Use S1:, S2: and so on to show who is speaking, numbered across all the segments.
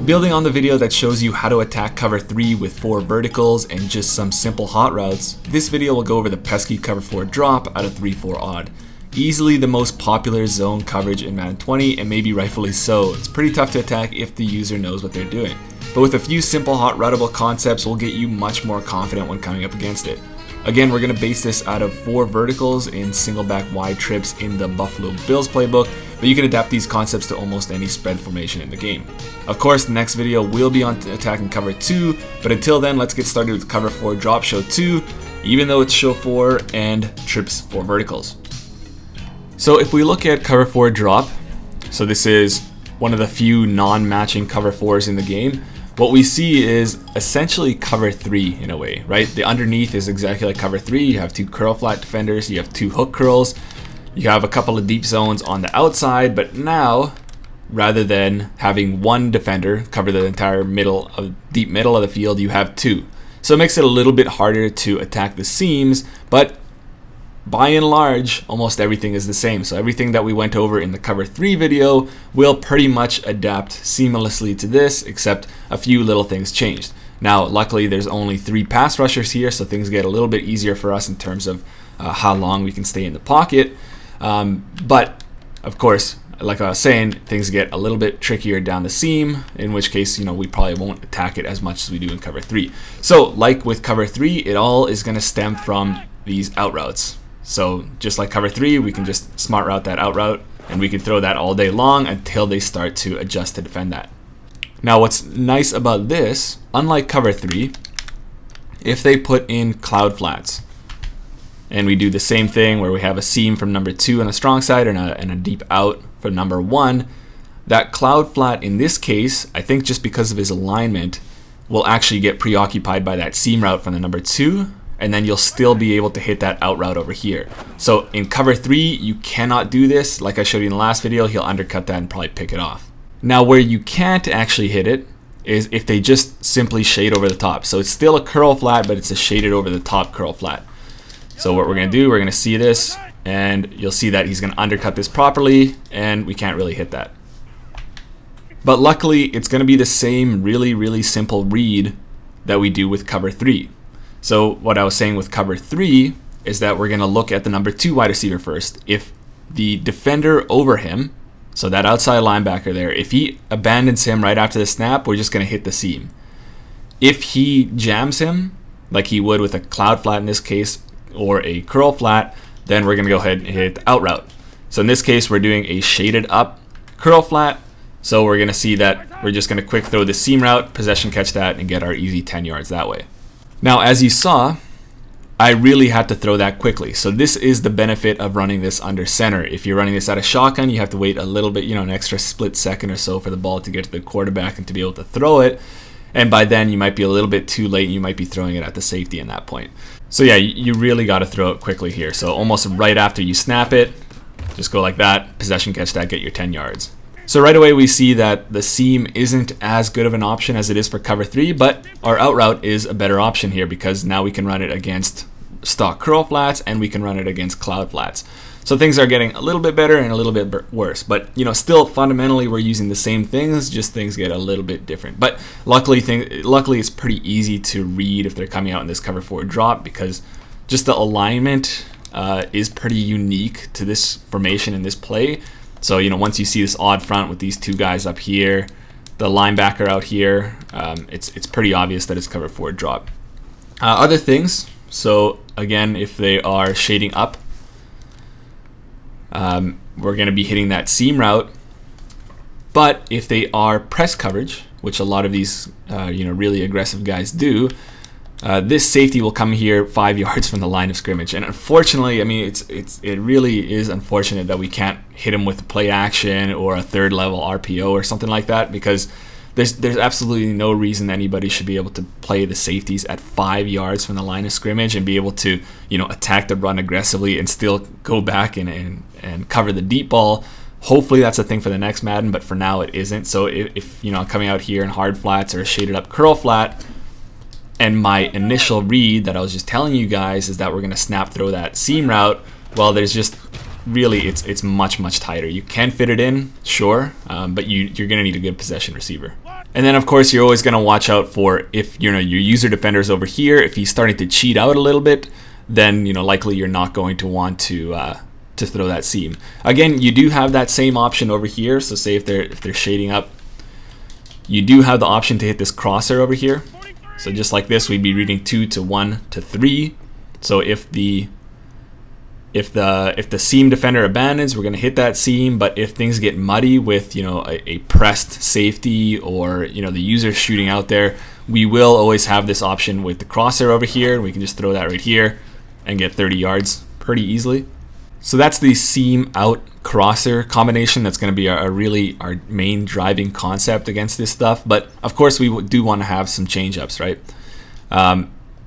S1: Building on the video that shows you how to attack cover 3 with 4 verticals and just some simple hot routes, this video will go over the pesky cover 4 drop out of 3-4 odd. Easily the most popular zone coverage in Madden 20, and maybe rightfully so. It's pretty tough to attack if the user knows what they're doing. But with a few simple hot routable concepts, we'll get you much more confident when coming up against it. Again, we're going to base this out of 4 verticals in single back wide trips in the Buffalo Bills playbook, but you can adapt these concepts to almost any spread formation in the game. Of course, the next video will be on attacking cover 2, but until then, let's get started with cover 4 drop show 2, even though it's show 4 and trips 4 verticals. So if we look at cover 4 drop, so this is one of the few non-matching cover 4s in the game, what we see is essentially cover 3 in a way, right? The underneath is exactly like cover 3. You have 2 curl flat defenders, you have 2 hook curls, you have a couple of deep zones on the outside, but now, rather than having one defender cover the entire deep middle of the field, you have 2. So it makes it a little bit harder to attack the seams, but by and large, almost everything is the same. So everything that we went over in the cover 3 video will pretty much adapt seamlessly to this, except a few little things changed. Now, luckily, there's only 3 pass rushers here, so things get a little bit easier for us in terms of how long we can stay in the pocket. But, of course, like I was saying, things get a little bit trickier down the seam, in which case, we probably won't attack it as much as we do in cover 3. So, like with cover 3, it all is going to stem from these out routes. So just like cover 3, we can just smart route that out route, and we can throw that all day long until they start to adjust to defend that. Now what's nice about this, unlike cover 3, if they put in cloud flats, and we do the same thing where we have a seam from number 2 on the strong side and a deep out for number 1, that cloud flat in this case, I think just because of his alignment, will actually get preoccupied by that seam route from the number 2, and then you'll still be able to hit that out route over here. So in cover 3, you cannot do this. Like I showed you in the last video, he'll undercut that and probably pick it off. Now where you can't actually hit it is if they just simply shade over the top. So it's still a curl flat, but it's a shaded over the top curl flat. So what we're gonna do, we're gonna see this, and you'll see that he's gonna undercut this properly, and we can't really hit that. But luckily, it's gonna be the same really simple read that we do with cover 3. So what I was saying with cover 3 is that we're going to look at the number 2 wide receiver first. If the defender over him, so that outside linebacker there, if he abandons him right after the snap, we're just going to hit the seam. If he jams him, like he would with a cloud flat in this case, or a curl flat, then we're going to go ahead and hit the out route. So in this case, we're doing a shaded up curl flat. So we're going to see that we're just going to quick throw the seam route, possession catch that, and get our easy 10 yards that way. Now, as you saw, I really had to throw that quickly. So this is the benefit of running this under center. If you're running this out of shotgun, you have to wait a little bit, an extra split second or so for the ball to get to the quarterback and to be able to throw it. And by then, you might be a little bit too late. You might be throwing it at the safety in that point. So yeah, you really got to throw it quickly here. So almost right after you snap it, just go like that, possession catch that, get your 10 yards. So right away we see that the seam isn't as good of an option as it is for cover 3, but our out route is a better option here because now we can run it against stock curl flats and we can run it against cloud flats. So things are getting a little bit better and a little bit worse, but still fundamentally we're using the same things, just things get a little bit different. But luckily it's pretty easy to read if they're coming out in this cover 4 drop because just the alignment is pretty unique to this formation in this play. So, once you see this odd front with these 2 guys up here, the linebacker out here, it's pretty obvious that it's cover 4 drop. Other things, so again, if they are shading up, we're going to be hitting that seam route. But if they are press coverage, which a lot of these, really aggressive guys do, this safety will come here 5 yards from the line of scrimmage, and unfortunately, it really is unfortunate that we can't hit him with play action or a 3rd level RPO or something like that because there's absolutely no reason anybody should be able to play the safeties at 5 yards from the line of scrimmage and be able to attack the run aggressively and still go back and cover the deep ball. Hopefully that's a thing for the next Madden, but for now it isn't. So if coming out here in hard flats or a shaded up curl flat, and my initial read that I was just telling you guys is that we're going to snap throw that seam route, well, there's just really it's much tighter. You can fit it in, sure, but you're going to need a good possession receiver. And then of course you're always going to watch out for if your user defender is over here. If he's starting to cheat out a little bit, then likely you're not going to want to throw that seam. Again, you do have that same option over here. So say if they're shading up, you do have the option to hit this crosser over here. So just like this, we'd be reading 2 to 1 to 3. So if the seam defender abandons, we're going to hit that seam. But if things get muddy with a pressed safety, or the user shooting out there, we will always have this option with the crosser over here. We can just throw that right here and get 30 yards pretty easily. So that's the seam out crosser combination. That's going to be our main driving concept against this stuff. But of course we do want to have some change ups, right?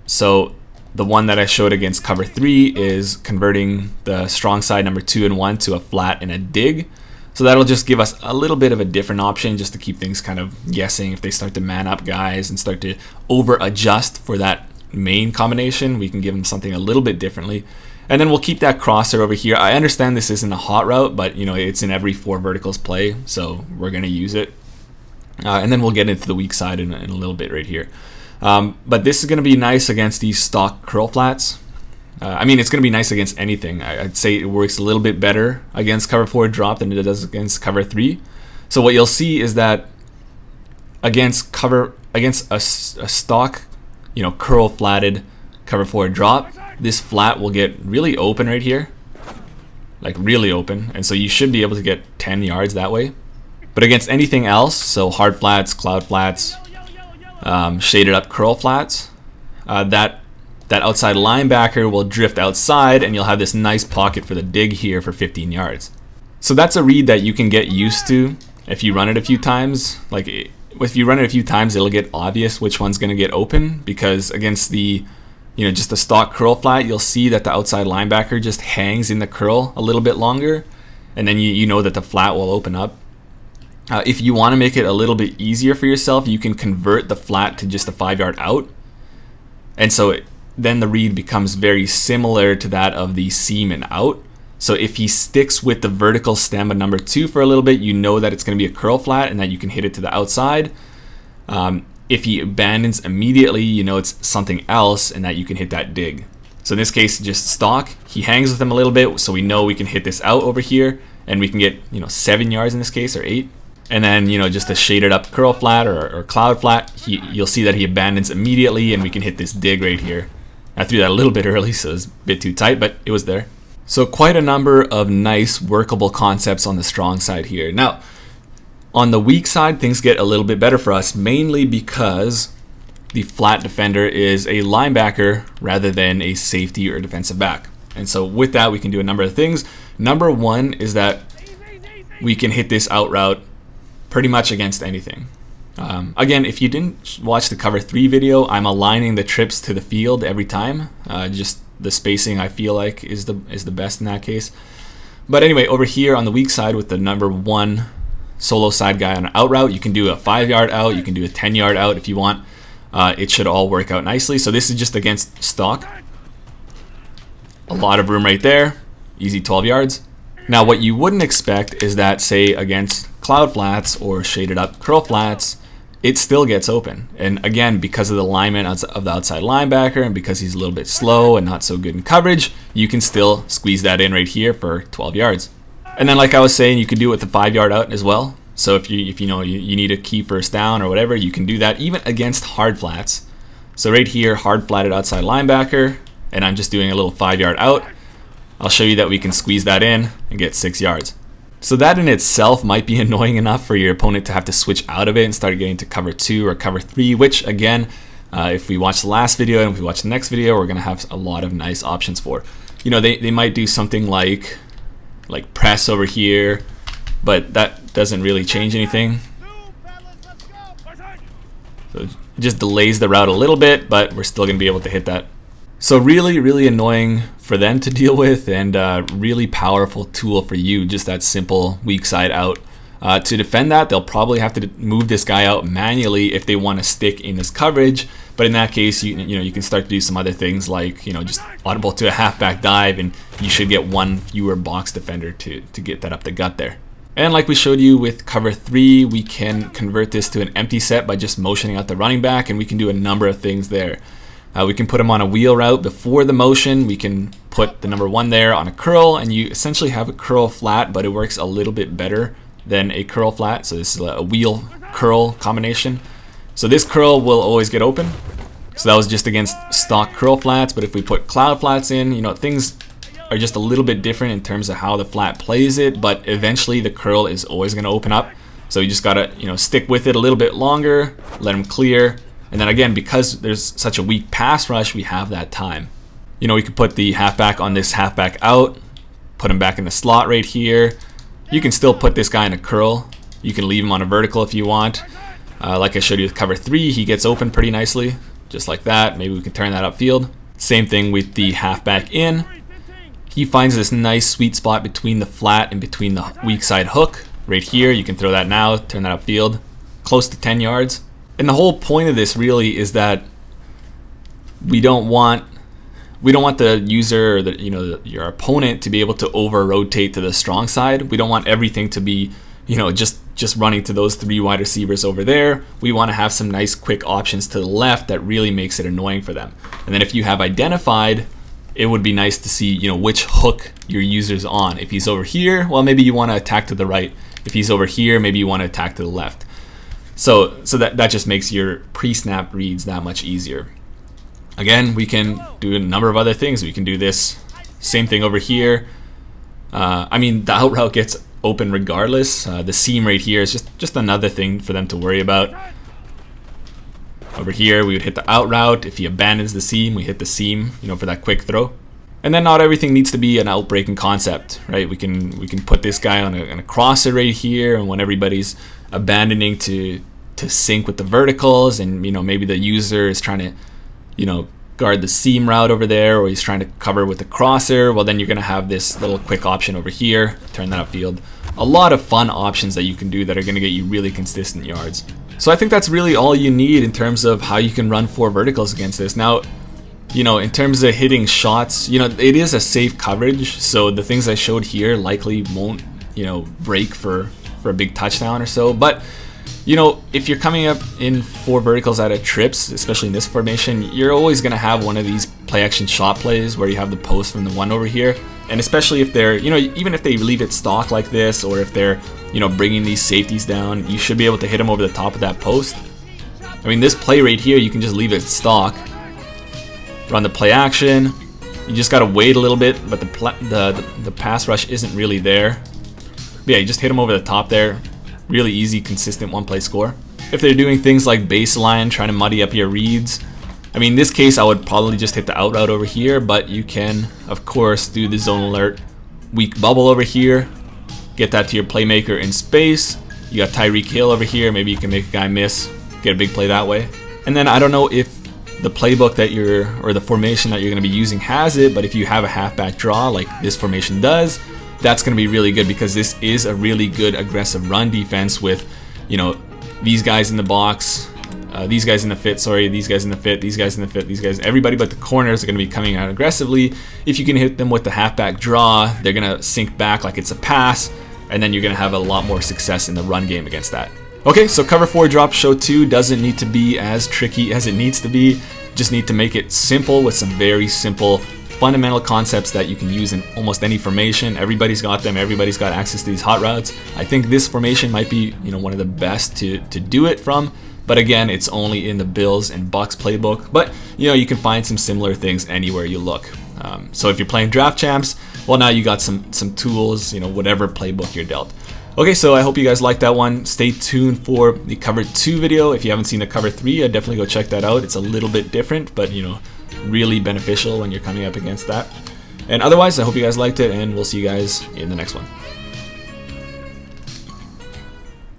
S1: So the one that I showed against cover 3 is converting the strong side number 2 and 1 to a flat and a dig. So that'll just give us a little bit of a different option, just to keep things kind of guessing. If they start to man up guys and start to over adjust for that main combination, we can give them something a little bit differently. And then we'll keep that crosser over here. I understand this isn't a hot route, but it's in every 4 verticals play, so we're going to use it. And then we'll get into the weak side in a little bit right here. But this is going to be nice against these stock curl flats. I mean, it's going to be nice against anything. I'd say it works a little bit better against cover 4 drop than it does against cover 3. So what you'll see is that against a stock, curl flatted cover 4 drop, this flat will get really open right here, like really open, and so you should be able to get 10 yards that way. But against anything else, so hard flats, cloud flats, shaded up curl flats, that outside linebacker will drift outside, and you'll have this nice pocket for the dig here for 15 yards. So that's a read that you can get used to if you run it a few times. Like if you run it a few times, it'll get obvious which one's going to get open, because against the just the stock curl flat, you'll see that the outside linebacker just hangs in the curl a little bit longer, and then you know that the flat will open up. If you want to make it a little bit easier for yourself, you can convert the flat to just a 5-yard out, and so then the read becomes very similar to that of the seam and out. So if he sticks with the vertical stem of number 2 for a little bit, you know that it's going to be a curl flat and that you can hit it to the outside. If he abandons immediately, it's something else and that you can hit that dig. So in this case, just stock, he hangs with him a little bit, so we know we can hit this out over here, and we can get 7 yards in this case, or 8. And then just a shaded up curl flat or cloud flat, you'll see that he abandons immediately, and we can hit this dig right here. I threw that a little bit early, so it was a bit too tight, but it was there. So quite a number of nice workable concepts on the strong side here. Now, on the weak side, things get a little bit better for us, mainly because the flat defender is a linebacker rather than a safety or defensive back. And so with that, we can do a number of things. Number 1 is that we can hit this out route pretty much against anything. Again, if you didn't watch the cover 3 video, I'm aligning the trips to the field every time. Just the spacing, I feel like, is the best in that case. But anyway, over here on the weak side with the number 1 solo side guy on an out route, you can do a 5-yard out, you can do a 10-yard out if you want. It should all work out nicely. So this is just against stock. A lot of room right there, easy 12 yards. Now what you wouldn't expect is that, say, against cloud flats or shaded up curl flats, it still gets open. And again, because of the alignment of the outside linebacker, and because he's a little bit slow and not so good in coverage, you can still squeeze that in right here for 12 yards. And then, like I was saying, you could do it with the 5-yard out as well. So if you need a key first down or whatever, you can do that even against hard flats. So right here, hard flatted outside linebacker, and I'm just doing a little 5-yard out. I'll show you that we can squeeze that in and get 6 yards. So that in itself might be annoying enough for your opponent to have to switch out of it and start getting to cover 2 or cover 3, which again, if we watch the last video and if we watch the next video, we're going to have a lot of nice options for. They might do something like press over here, but that doesn't really change anything. So it just delays the route a little bit, but we're still going to be able to hit that. So really, really annoying for them to deal with, and really powerful tool for you, just that simple weak side out. To defend that, they'll probably have to move this guy out manually if they want to stick in this coverage. But in that case, you can start to do some other things like just audible to a halfback dive, and you should get 1 fewer box defender to get that up the gut there. And like we showed you with cover 3, we can convert this to an empty set by just motioning out the running back, and we can do a number of things there. We can put him on a wheel route before the motion. We can put the number 1 there on a curl, and you essentially have a curl flat, but it works a little bit better than a curl flat. So this is a wheel curl combination. So this curl will always get open. So that was just against stock curl flats, but if we put cloud flats in, you know, things are just a little bit different in terms of how the flat plays it, but eventually the curl is always going to open up. So you just got to, you know, stick with it a little bit longer, let him clear. And then again, because there's such a weak pass rush, we have that time. You know, we could put the halfback on this halfback out, put him back in the slot right here. You can still put this guy in a curl. You can leave him on a vertical if you want. Like I showed you with cover 3, he gets open pretty nicely, just like that. Maybe we can turn that upfield. Same thing with the halfback in. He finds this nice sweet spot between the flat and between the weak side hook. Right here, you can throw that now, turn that upfield, close to 10 yards. And the whole point of this really is that we don't want the user or your opponent to be able to over rotate to the strong side. We don't want everything to be, you know, just running to those 3 wide receivers over there. We want to have some nice quick options to the left that really makes it annoying for them. And then if you have identified, it would be nice to see, you know, which hook your user's on. If he's over here, well, maybe you want to attack to the right. If he's over here, maybe you want to attack to the left. So that just makes your pre-snap reads that much easier. Again, we can do a number of other things. We can do this same thing over here. I mean, the out route gets open regardless. The seam right here is just another thing for them to worry about. Over here, we would hit the out route. If he abandons the seam, we hit the seam, you know, for that quick throw. And then not everything needs to be an outbreaking concept, right? We can put this guy on a crosser right here, and when everybody's abandoning to sync with the verticals, and you know, maybe the user is trying to, you know, guard the seam route over there, or he's trying to cover with the crosser, well, then you're going to have this little quick option over here, turn that upfield. A lot of fun options that you can do that are going to get you really consistent yards. So I think that's really all you need in terms of how you can run 4 verticals against this. Now, you know, in terms of hitting shots, you know, it is a safe coverage, so the things I showed here likely won't, you know, break for a big touchdown or so. But you know, if you're coming up in 4 verticals out of trips, especially in this formation, you're always going to have one of these play action shot plays where you have the post from the 1 over here. And especially if they're, you know, even if they leave it stock like this, or if they're, you know, bringing these safeties down, you should be able to hit them over the top of that post. I mean, this play right here, you can just leave it stock, run the play action. You just got to wait a little bit, but the pass rush isn't really there. But yeah, you just hit them over the top there. Really easy, consistent 1-play score. If they're doing things like baseline, trying to muddy up your reads, I mean, in this case, I would probably just hit the out route over here, but you can, of course, do the zone alert weak bubble over here, get that to your playmaker in space. You got Tyreek Hill over here, maybe you can make a guy miss, get a big play that way. And then I don't know if the playbook that or the formation that you're going to be using has it, but if you have a halfback draw like this formation does, that's going to be really good, because this is a really good aggressive run defense with, you know, these guys in the box, these guys in the fit, these guys in the fit, these guys in the fit, these guys, everybody but the corners are going to be coming out aggressively. If you can hit them with the halfback draw, they're going to sink back like it's a pass, and then you're going to have a lot more success in the run game against that. Okay, so cover 4 drop show 2 doesn't need to be as tricky as it needs to be. Just need to make it simple with some very simple fundamental concepts that you can use in almost any formation. Everybody's got them. Everybody's got access to these hot routes. I think this formation might be, you know, one of the best to do it from. But again, it's only in the Bills and Bucks playbook. But you know, you can find some similar things anywhere you look. So if you're playing draft champs, well, now you got some tools. You know, whatever playbook you're dealt. Okay, so I hope you guys liked that one. Stay tuned for the cover 2 video. If you haven't seen the cover 3, I'd definitely go check that out. It's a little bit different, but you know, really beneficial when you're coming up against that. And otherwise, I hope you guys liked it, and we'll see you guys in the next one.